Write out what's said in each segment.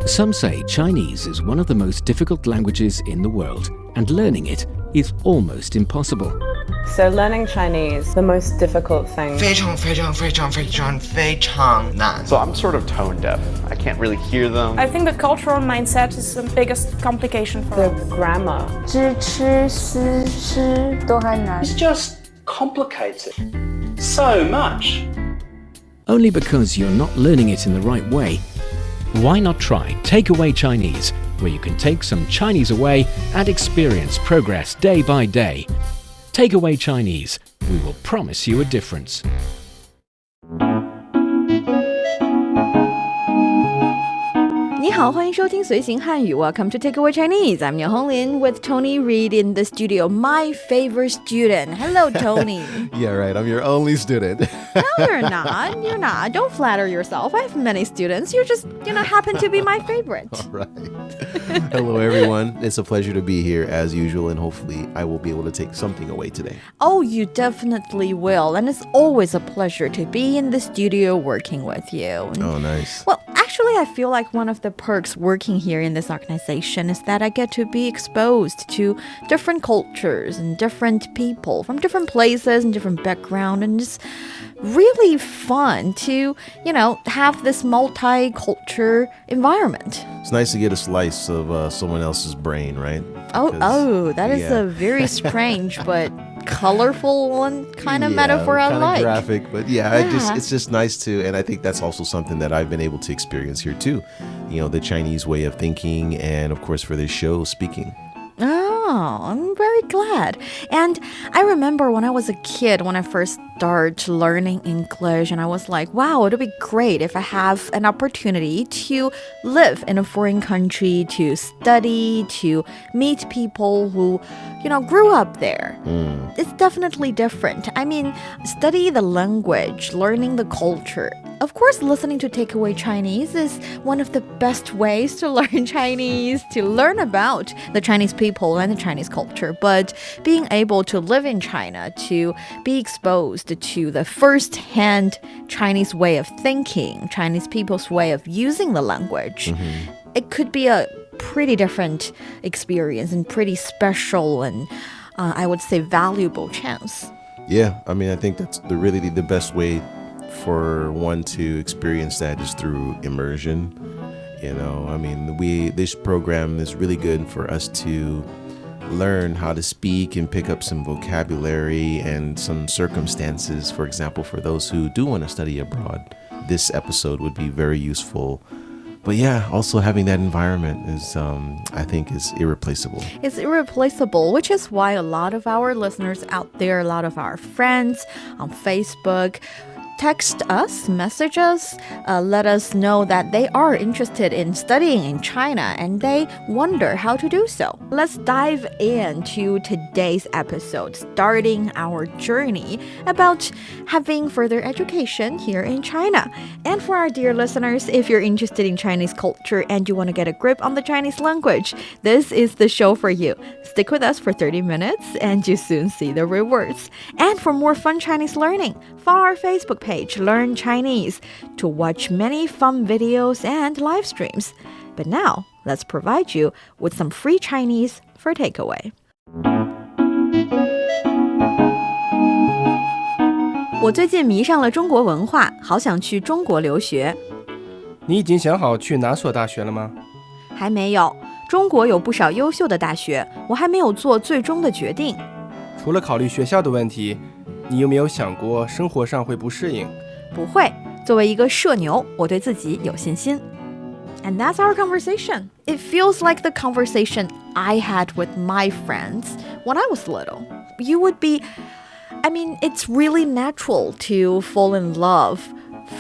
Some say Chinese is one of the most difficult languages in the world, and learning it is almost impossible. So learning Chinese, the most difficult thing. 非常非常非常非常非常难 So I'm sort of tone deaf. I can't really hear them. I think the cultural mindset is the biggest complication for The us. grammar. 知吃思诗都很难 It's just complicated so much. Only because you're not learning it in the right way. Why not try Takeaway Chinese, where you can take some Chinese away and experience progress day by day. Takeaway Chinese, we will promise you a difference. 你好，欢迎收听随行汉语 Welcome to Takeaway Chinese. I'm Niu Honglin with Tony Reed in the studio, my favorite student. Hello, Tony. Yeah, right. I'm your only student. No, you're not. You're not. Don't flatter yourself. I have many students. You just, happen to be my favorite. All right. Hello, everyone. It's a pleasure to be here as usual, and hopefully I will be able to take something away today. Oh, you definitely will. And it's always a pleasure to be in the studio working with you. Oh, nice. Well, actually, I feel like one of the perks working here in this organization is that I get to be exposed to different cultures and different people from different places and different background, and it's really fun to, have this multicultural environment. It's nice to get a slice of someone else's brain, right? That is a very strange but colorful one kind of metaphor I like. Graphic, but it's just nice to, and I think that's also something that I've been able to experience here too. The Chinese way of thinking, and of course for this show, speaking. Oh, I'm very glad. And I remember when I was a kid, when I first started learning English, and I was like, wow, it would be great if I have an opportunity to live in a foreign country, to study, to meet people who, grew up there. It's definitely different. I mean, study the language, learning the culture. Of course, listening to Takeaway Chinese is one of the best ways to learn Chinese, to learn about the Chinese people and the Chinese culture. But being able to live in China, to be exposed to the first-hand Chinese way of thinking, Chinese people's way of using the language, it could be a pretty different experience and pretty special and, I would say, valuable chance. Yeah, I mean, I think that's really the best way for one to experience that is through immersion. This program is really good for us to learn how to speak and pick up some vocabulary and some circumstances. For example, for those who do want to study abroad, this episode would be very useful. But yeah, also having that environment is, I think, is irreplaceable. It's irreplaceable, which is why a lot of our listeners out there, a lot of our friends on Facebook, text us, message us, let us know that they are interested in studying in China and they wonder how to do so. Let's dive into today's episode, starting our journey about having further education here in China. And for our dear listeners, if you're interested in Chinese culture and you want to get a grip on the Chinese language, this is the show for you. Stick with us for 30 minutes and you soon see the rewards. And for more fun Chinese learning, follow our Facebook page, Learn Chinese, to watch many fun videos and live streams. But now, let's provide you with some free Chinese for takeaway. 我最近迷上了中国文化，好想去中国留学。你已经想好去哪所大学了吗？还没有，中国有不少优秀的大学，我还没有做最终的决定。除了考虑学校的问题，你有没有想过生活上会不适应？不会，作为一个社牛，我对自己有信心。And that's our conversation. It feels like the conversation I had with my friends when I was little. You would be, it's really natural to fall in love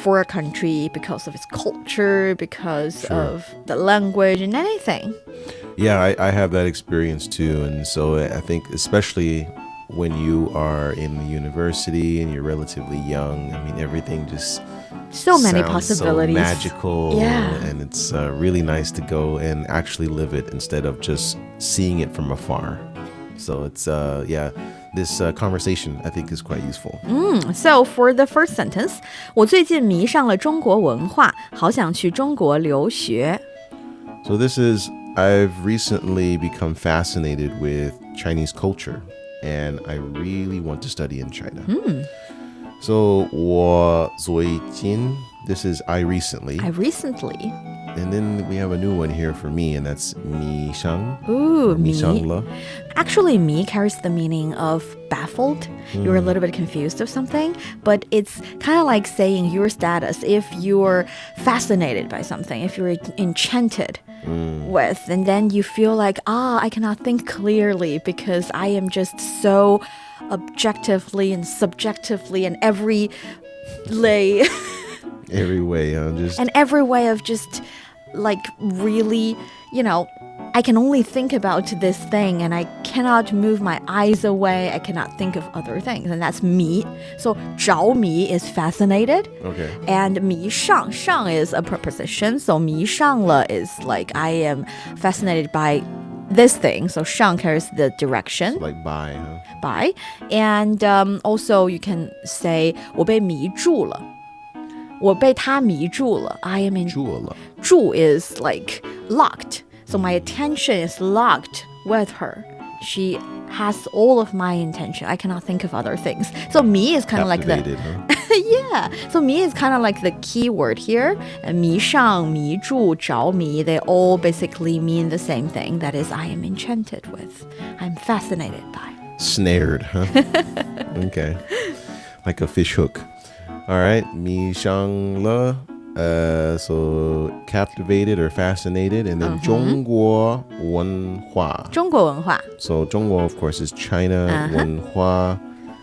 for a country because of its culture, because of the language and anything. Yeah, I have that experience too. And so I think especially when you are in the university and you're relatively young, everything just so many possibilities, so magical. Yeah. And it's really nice to go and actually live it instead of just seeing it from afar. So it's this conversation I think is quite useful. So for the first sentence, 我最近迷上了中国文化，好想去中国留学。So this is, I've recently become fascinated with Chinese culture, and I really want to study in China. So 我最近, this is I recently. I recently. And then we have a new one here for me, and that's 迷上. Ooh, 迷上了. Actually, mi carries the meaning of baffled. You're a little bit confused of something, but it's kind of like saying your status if you're fascinated by something, if you're enchanted with, and then you feel like, I cannot think clearly because I am just so objectively and subjectively and every lay. Every way, just... And every way of just like really, I can only think about this thing and I cannot move my eyes away. I cannot think of other things. And that's me. So 着迷 is fascinated. Okay. And 迷上 shang is a preposition. So 迷上了 is like I am fascinated by this thing. So 上 carries the direction. So like by, huh? By. And also you can say 我被迷住了. 我被他迷住了. I am in 住了. 住 is like locked. So my attention is locked with her. She has all of my attention. I cannot think of other things. So 迷 is kind of like the huh? yeah. So 迷 is kind of like the key word here. And 迷上, 迷住, 着迷, they all basically mean the same thing. That is, I am enchanted with. I'm fascinated by. Snared, huh? Okay. Like a fish hook. All right, 迷上了. So captivated or fascinated, and then 中国文化. 中国文化. So 中国, of course, is China. 文化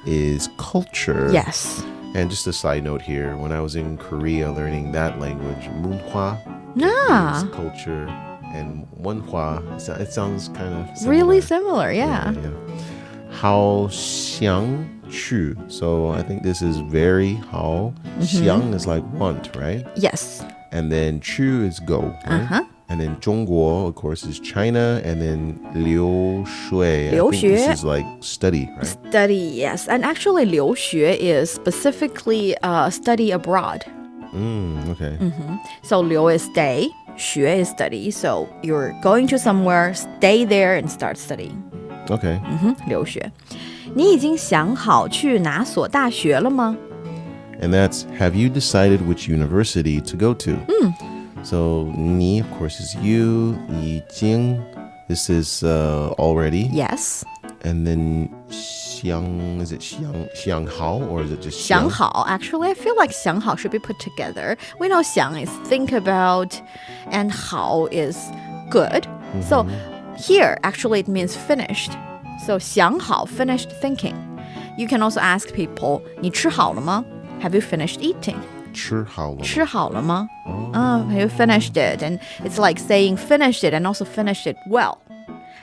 is culture. Yes. And just a side note here, when I was in Korea learning that language, 문화 is culture, and 원화, it sounds kind of similar. Really similar, yeah. 好想去. So I think this is very 好. 想 is like want, right? Yes. And then 去 is go, right? And then 中国, of course, is China. And then 留学. I think this is like study, right? Study, yes. And actually 留学 is specifically study abroad. Okay. So 留 is stay, 学 is study. So you're going to somewhere, stay there and start studying. Okay. 留学. 你已经想好去哪所大学了吗? And that's, have you decided which university to go to? So 你, of course, is you. 已经, this is already. Yes. And then 想, is it 想好 or is it just 想好? Actually, I feel like 想好 should be put together. We know 想 is think about and 好 is good. So here, actually, it means finished. So 想好, finished thinking. You can also ask people, 你吃好了吗? Have you finished eating? 吃好了吗? 吃好了吗? Have you finished it? And it's like saying finished it and also finished it well.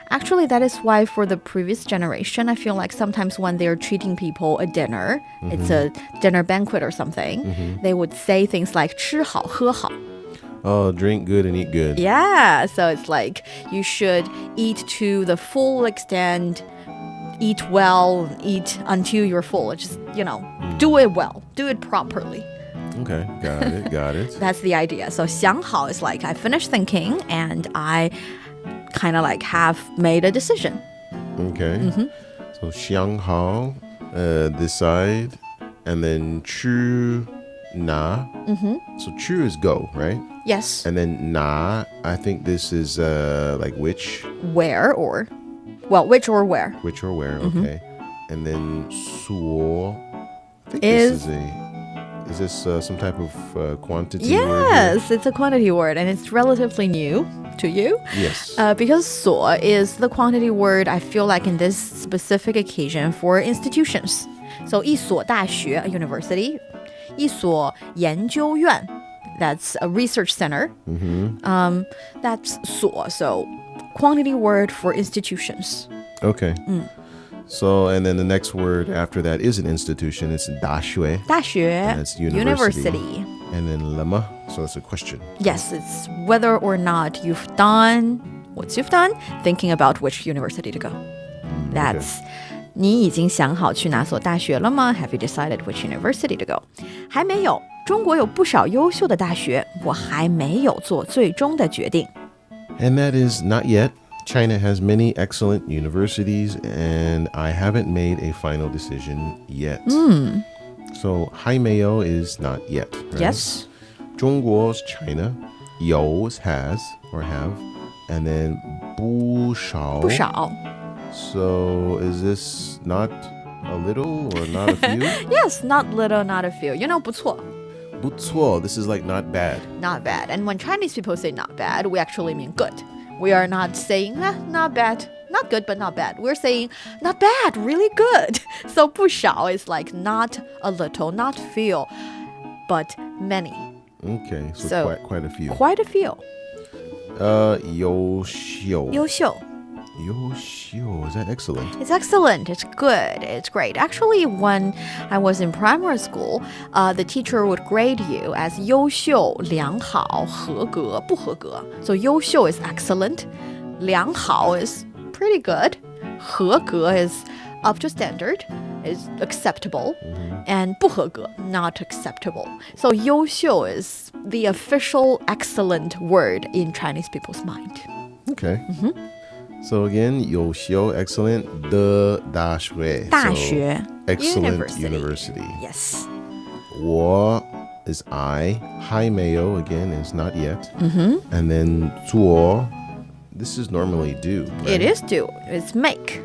Actually, that is why for the previous generation, I feel like sometimes when they're treating people a dinner, it's a dinner banquet or something, they would say things like 吃好喝好. Oh, drink good and eat good. Yeah, so it's like you should eat to the full extent, eat well, eat until you're full. Just, do it well, do it properly. Okay, got it. That's the idea. So 想好 is like I finished thinking and I kind of like have made a decision. Okay. So 想好, decide, and then 去哪. So 去 is go, right? Yes. And then 哪, I think this is like which. Where or, well, which or where. Which or where, okay. And then 所, I think is this some type of quantity word? Yes, it's a quantity word and it's relatively new to you. Yes. Because 所 is the quantity word, I feel like in this specific occasion for institutions. So 一所大学, a university. 一所研究院, that's a research center. That's 所, so quantity word for institutions. Okay. So, and then the next word after that is an institution. It's 大学. 大学, and that's university. And then 了吗? So that's a question. Yes, it's whether or not you've done, once you've done, thinking about which university to go. That's 你已经想好去哪所大学了吗? Have you decided which university to go? 还没有，中国有不少优秀的大学，我还没有做最终的决定。And that is not yet. China has many excellent universities, and I haven't made a final decision yet. So 还没有 is not yet. Right? Yes. 中国 is China. 有 is has or have. And then 不少. 不少. So is this not a little or not a few? Yes, not little, not a few. You know, 不错. 不错, this is like not bad. Not bad. And when Chinese people say not bad, we actually mean good. We are not saying, not bad. Not good, but not bad. We're saying, not bad, really good. So 不少 is like not a little, not few, but many. Okay, so quite a few. Quite a few. 优秀. 优秀. 优秀, is that excellent? It's excellent. It's good. It's great. Actually, when I was in primary school, the teacher would grade you as 优秀,良好,合格,不合格. So 优秀 is excellent. 良好 is pretty good. 合格 is up to standard, is acceptable. And 不合格 not acceptable. So 优秀 is the official excellent word in Chinese people's mind. Okay. So again, 优秀, excellent, 的大学. 大学, so excellent university. Yes. 我 is I. 还没有 again is not yet. And then 做, this is normally do. Right? It is do. It's make.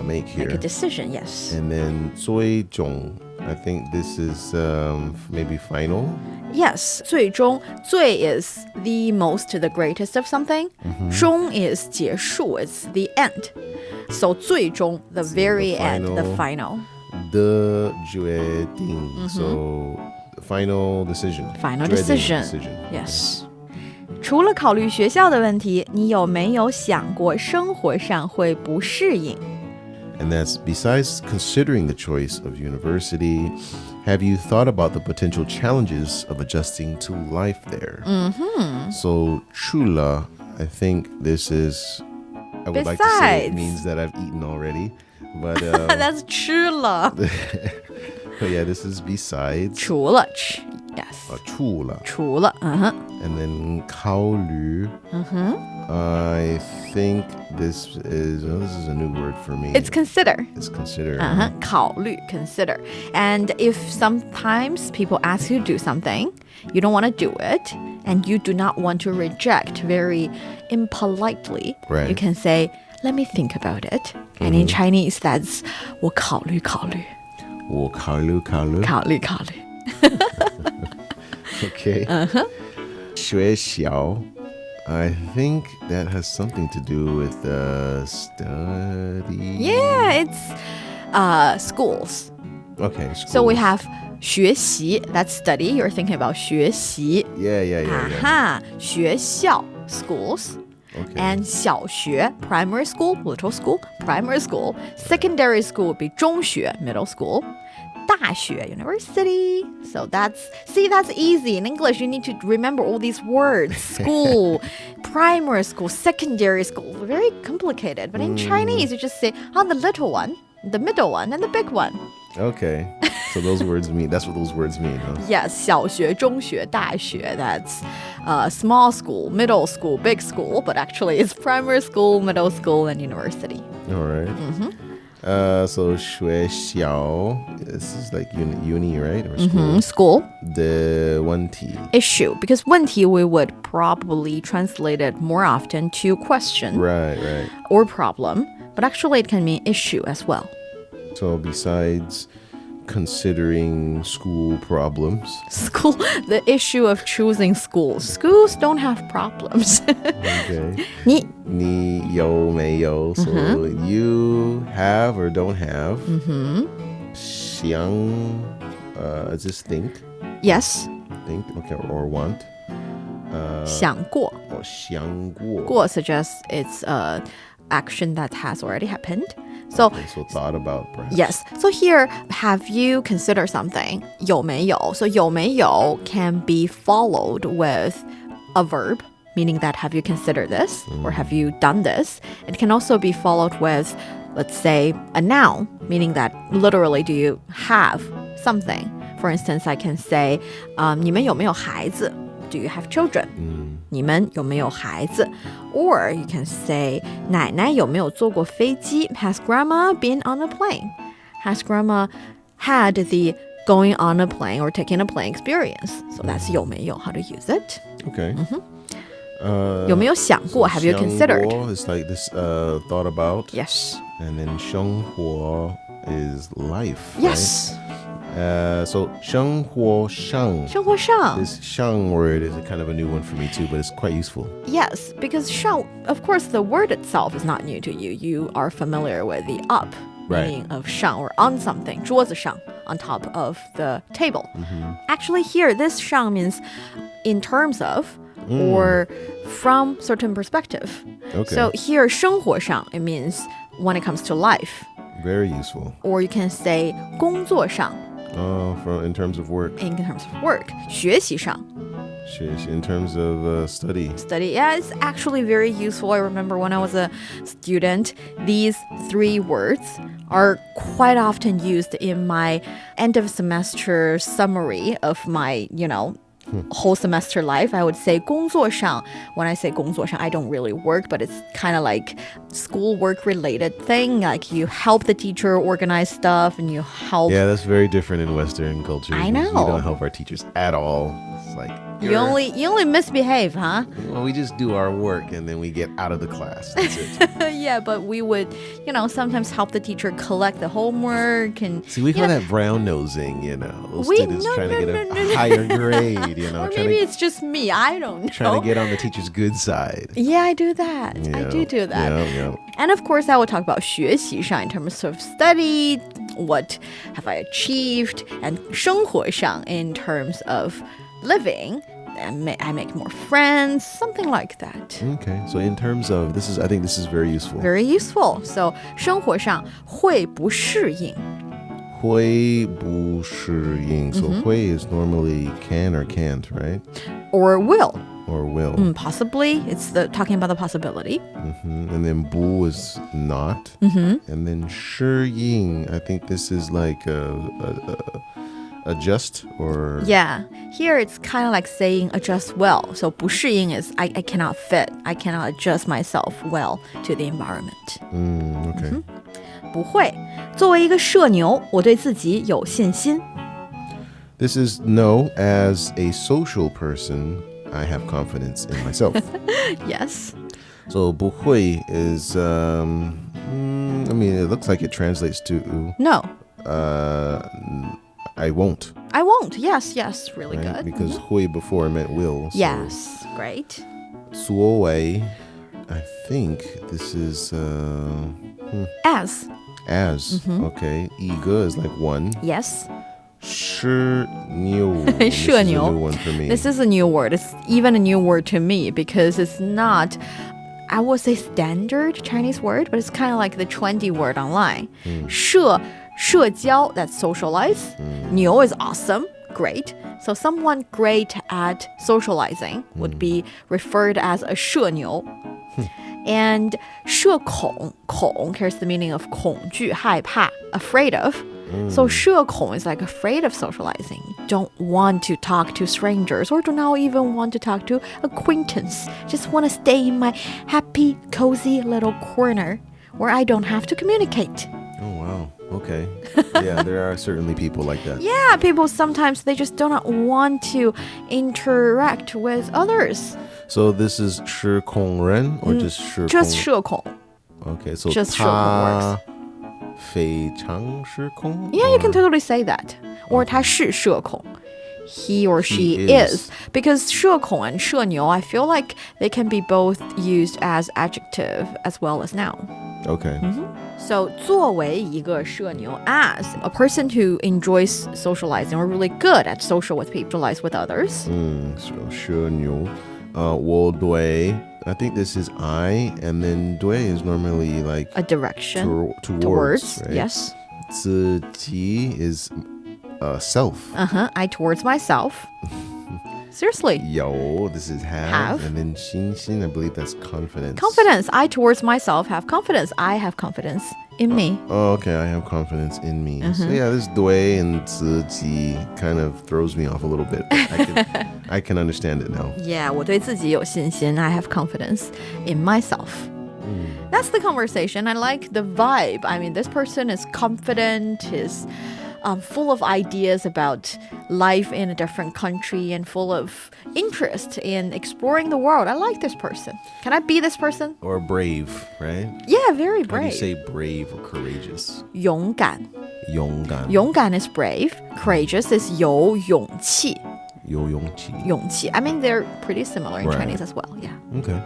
Make here. Make a decision, yes. And then 最终, I think this is maybe final. Yes, 最终, 最 is the most, the greatest of something. 终 is 结束, it's the end. So 最终, the very end, the final. 的决定, so final decision. Final 决定 decision. Yes. 除了考虑学校的问题，你有没有想过生活上会不适应？ And that's besides considering the choice of university, have you thought about the potential challenges of adjusting to life there? So, 除了, I think this is, I would like to say it means that I've eaten already. But That's 吃了. but yeah, this is besides. 除了 yes. 除了. 除了 And then 考虑. I think this is a new word for me. It's consider. It's consider. 考虑 consider. And if sometimes people ask you to do something, you don't want to do it, and you do not want to reject very impolitely, Right. you can say, let me think about it. And in Chinese, that's 我考虑考虑.我考虑考虑. 考虑考虑. Okay. 学校. I think that has something to do with study. Yeah, it's schools. Okay, schools. So we have 学习, that's study. You're thinking about 学习. Yeah. Aha, 学校, schools. Okay. And 小学, primary school, little school, primary school. Secondary school would be 中学, middle school. 大学, university. So that's easy. In English, you need to remember all these words. School, primary school, secondary school. Very complicated. But in Chinese, you just say, the little one, the middle one, and the big one. Okay. So that's what those words mean, huh? Yes, 小学,中学,大学, that's small school, middle school, big school, but actually it's primary school, middle school, and university. All right. So 学校, this is like uni, right? Or school. School. 的问题. Issue, because 问题 we would probably translate it more often to question. Right. Or problem, but actually it can mean issue as well. So besides considering school problems. School, the issue of choosing schools. Schools don't have problems. Okay. 你有没有? So you have or don't have. 想, just think. Yes. Think, okay, or want. 想过. Or 想过. 过 suggests it's a action that has already happened. So, okay, so thought about perhaps. Yes. So here, have you considered something? 有没有? So 有没有 can be followed with a verb, meaning that have you considered this or have you done this? It can also be followed with, let's say, a noun, meaning that literally do you have something? For instance, I can say, 你们有没有孩子? Do you have children? 你们有没有孩子 Or you can say 奶奶有没有坐过飞机 Has grandma been on a plane? Has grandma had the going on a plane or taking a plane experience? So that's 有没有 how to use it. Okay. 有没有想过 Have you considered? Is like this thought about. Yes. And then 生活 is life. Yes. Right? So 生活上. 生活上 This 上 word is a kind of a new one for me too, but it's quite useful. Yes, because 上 of course the word itself is not new to you. You are familiar with the up meaning of 上 or on something 桌子上 on top of the table. Actually here this 上 means in terms of or from certain perspective. Okay. So here 生活上 it means when it comes to life. Very useful. Or you can say 工作上 in terms of work. in terms of work. 学习上 In terms of study. Study. Yeah, it's actually very useful. I remember when I was a student, these 3 words are quite often used in my end of semester summary of my, whole semester life. I would say 工作上. When I say 工作上, I don't really work, but it's kind of like school work related thing. Like you help the teacher organize stuff and you help. Yeah, that's very different in Western culture. I know. We don't help our teachers at all. It's like you only misbehave, huh? Well, we just do our work and then we get out of the class. That's it. Yeah, but we would, sometimes help the teacher collect the homework and. See, we call that brown nosing, Students trying to get a higher grade, Or maybe it's just me. I don't know. Trying to get on the teacher's good side. Yeah, I do that. Yeah, I do that. Yeah. And of course, I will talk about 学习上 in terms of study, what have I achieved, and 生活上 in terms of living. I make more friends, something like that. Okay, so in terms of I think this is very useful. Very useful. So 生活上会不适应。会不适应. So 会 is normally can or can't, right? Or will. Or will. Possibly. It's talking about the possibility. And then 不 is not. And then 适应, I think this is like adjust or... Yeah. Here it's kind of like saying adjust well. So 不适应 is I cannot fit. I cannot adjust myself well to the environment. Okay. 不会。作为一个社牛，我对自己有信心。This is no, as a social person, I have confidence in myself. Yes. So 不会 is, it looks like it translates to... No. I won't. I won't. Yes, really right? good. Because 会 before meant will. So Yes, great. 所谓, I think this is... As. Okay. 一个 is like one. Yes. 社牛. 社牛. This is a new one for me. This is a new word. It's even a new word to me because it's not, I would say standard Chinese word, but it's kind of like the trendy word online. 社交, that's socialize. 牛 is awesome, great. So someone great at socializing would be referred as a 社牛. And 社恐, 恐 carries the meaning of 恐惧, 害怕, afraid of. So 社恐 is like afraid of socializing. Don't want to talk to strangers or do not even want to talk to acquaintance. Just want to stay in my happy, cozy little corner where I don't have to communicate. Oh, wow. Okay. Yeah, there are certainly people like that. Yeah, people sometimes they just do not want to interact with others. So this is 社恐人 or just 社恐? Just 社恐. Okay, so just 社恐 works. 非常社恐? Yeah, you can totally say that. Or 他是社恐. He or she is. Because 社恐 and 社牛, I feel like they can be both used as adjective as well as noun. Okay. So 作为一个社牛 as a person who enjoys socializing or really good at social with people, socialize with others. So 社牛. 我对, I think this is I, and then 对 is normally like a direction towards, right? Yes. 自己 is self. I towards myself. Seriously. 有, this is have. Have. And then 心心, I believe that's confidence. Confidence. I towards myself have confidence. I have confidence in me. Oh, okay. I have confidence in me. So yeah, this 对 and 自己 kind of throws me off a little bit. But I can understand it now. Yeah, 我对自己有信心. I have confidence in myself. That's the conversation. I like the vibe. I mean, this person is confident, is full of ideas about life in a different country and full of interest in exploring the world. I like this person. Can I be this person? Or brave, right? Yeah, very How do brave. you say brave or courageous? 勇敢.勇敢.勇敢 is brave. Courageous is 有勇气.有勇气.勇气. I mean, they're pretty similar in Right. Chinese as well. Yeah. Okay.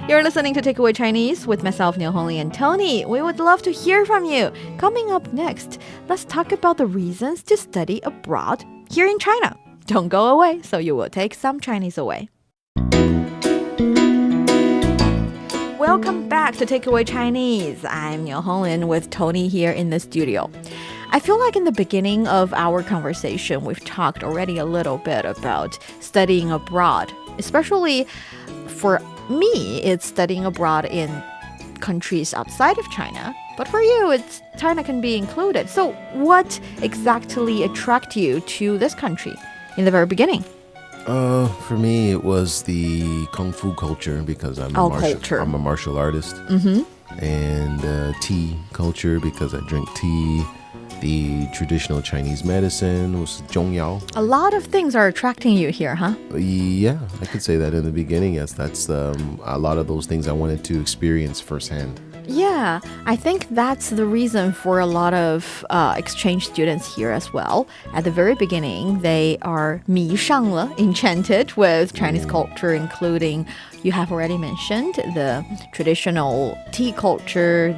You're listening to Takeaway Chinese with myself, Neil Honley, and Tony. We would love to hear from you. Coming up next, let's talk about the reasons to study abroad here in China. Don't go away, so you will take some Chinese away. Welcome back to Takeaway Chinese. I'm Neil Honlin with Tony here in the studio. I feel like in the beginning of our conversation, we've talked already a little bit about studying abroad, especially for me, it's studying abroad in countries outside of China. But for you, China can be included. So what exactly attracted you to this country in the very beginning? For me, it was the Kung Fu culture because I'm a martial artist. And tea culture because I drink tea. The traditional Chinese medicine was 中药. A lot of things are attracting you here, huh? Yeah, I could say that in the beginning. Yes, that's a lot of those things I wanted to experience firsthand. Yeah, I think that's the reason for a lot of exchange students here as well. At the very beginning, they are 迷上了, enchanted with Chinese culture, including, you have already mentioned, the traditional tea culture,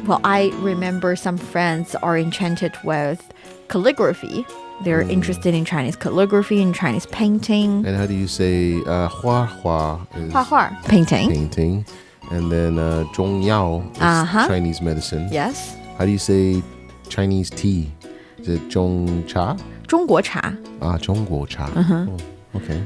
well, I remember some friends are enchanted with calligraphy. They're interested in Chinese calligraphy and Chinese painting. And how do you say 画画 is 画画, painting. painting. And then 中药 is Chinese medicine. Yes. How do you say Chinese tea? Is it 中茶? 中国茶. 中国茶. Oh, okay.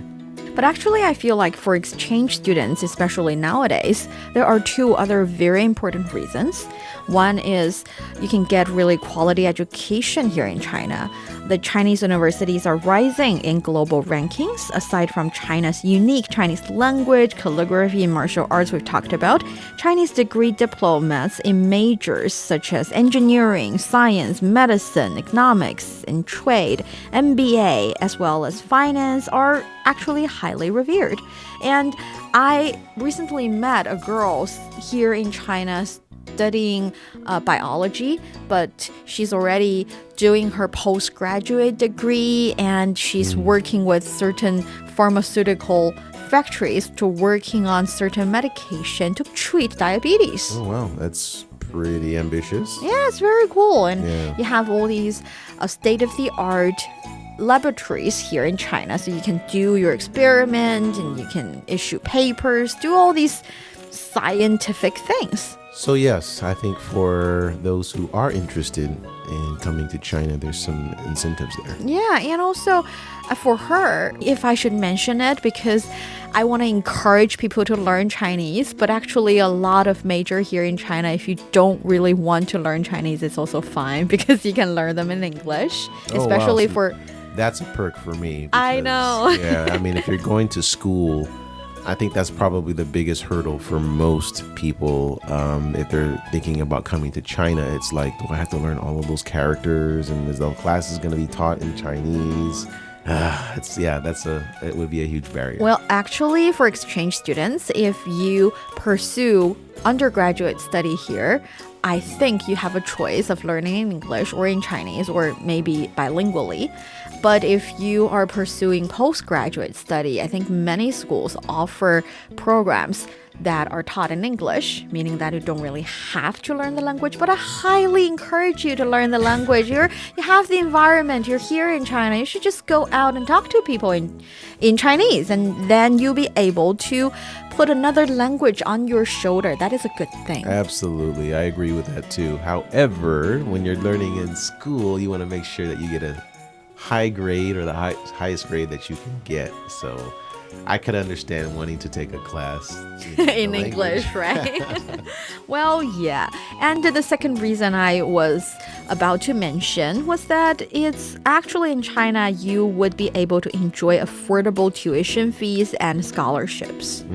But actually, I feel like for exchange students, especially nowadays, there are two other very important reasons. One is you can get really quality education here in China. The Chinese universities are rising in global rankings. Aside from China's unique Chinese language, calligraphy, and martial arts we've talked about, Chinese degree diplomas in majors such as engineering, science, medicine, economics, and trade, MBA, as well as finance are actually highly revered. And I recently met a girl here in China studying biology, but she's already doing her postgraduate degree and she's working with certain pharmaceutical factories to working on certain medication to treat diabetes. Oh, wow. That's pretty ambitious. Yeah, it's very cool. And you have all these state-of-the-art laboratories here in China, so you can do your experiment and you can issue papers, do all these scientific things. So yes, I think for those who are interested in coming to China, there's some incentives there. Yeah, and also for her, if I should mention it, because I want to encourage people to learn Chinese, but actually a lot of major here in China, if you don't really want to learn Chinese, it's also fine because you can learn them in English, especially for... That's a perk for me. Because, I know. Yeah, I mean, if you're going to school, I think that's probably the biggest hurdle for most people. If they're thinking about coming to China, it's like, do I have to learn all of those characters? And is the classes going to be taught in Chinese? It would be a huge barrier. Well, actually, for exchange students, if you pursue undergraduate study here, I think you have a choice of learning in English or in Chinese or maybe bilingually. But if you are pursuing postgraduate study, I think many schools offer programs that are taught in English, meaning that you don't really have to learn the language, but I highly encourage you to learn the language. You have the environment, you're here in China, you should just go out and talk to people in Chinese, and then you'll be able to put another language on your shoulder. That is a good thing. Absolutely, I agree with that too. However, when you're learning in school, you want to make sure that you get a high grade or the highest grade that you can get. So I could understand wanting to take a class in English, right? Well, yeah. And the second reason I was about to mention was that it's actually in China you would be able to enjoy affordable tuition fees and scholarships.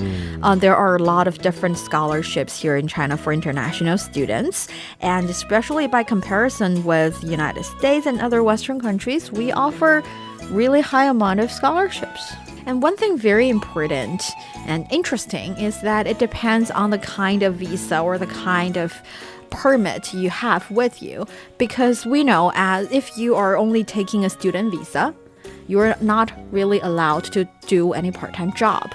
There are a lot of different scholarships here in China for international students, and especially by comparison with the United States and other Western countries, we offer really high amount of scholarships. And one thing very important and interesting is that it depends on the kind of visa or the kind of permit you have with you. Because we know as if you are only taking a student visa, you're not really allowed to do any part-time job.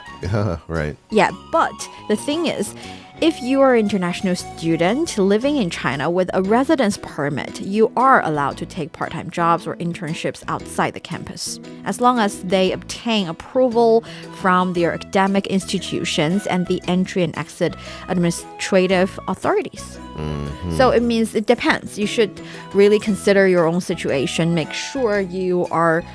Right. Yeah, but the thing is, if you are an international student living in China with a residence permit, you are allowed to take part-time jobs or internships outside the campus, as long as they obtain approval from their academic institutions and the entry and exit administrative authorities. So it means it depends. You should really consider your own situation, make sure you are,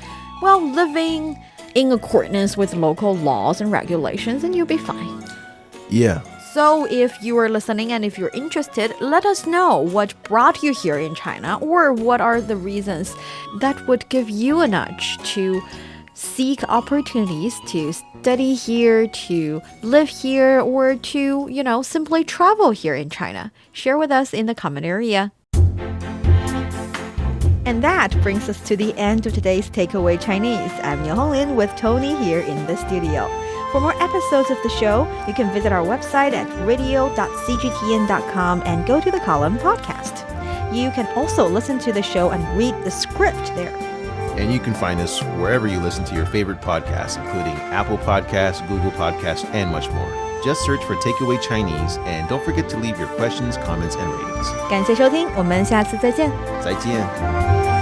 well, living in accordance with local laws and regulations, and you'll be fine. Yeah. So if you are listening and if you're interested, let us know what brought you here in China, or what are the reasons that would give you a nudge to seek opportunities to study here, to live here, or to, simply travel here in China. Share with us in the comment area. And that brings us to the end of today's Takeaway Chinese. I'm Niu Honglin with Tony here in the studio. For more episodes of the show, you can visit our website at radio.cgtn.com and go to the column podcast. You can also listen to the show and read the script there. And you can find us wherever you listen to your favorite podcasts, including Apple Podcasts, Google Podcasts, and much more. Just search for Takeaway Chinese, and don't forget to leave your questions, comments, and ratings. 感谢收听，我们下次再见。再见。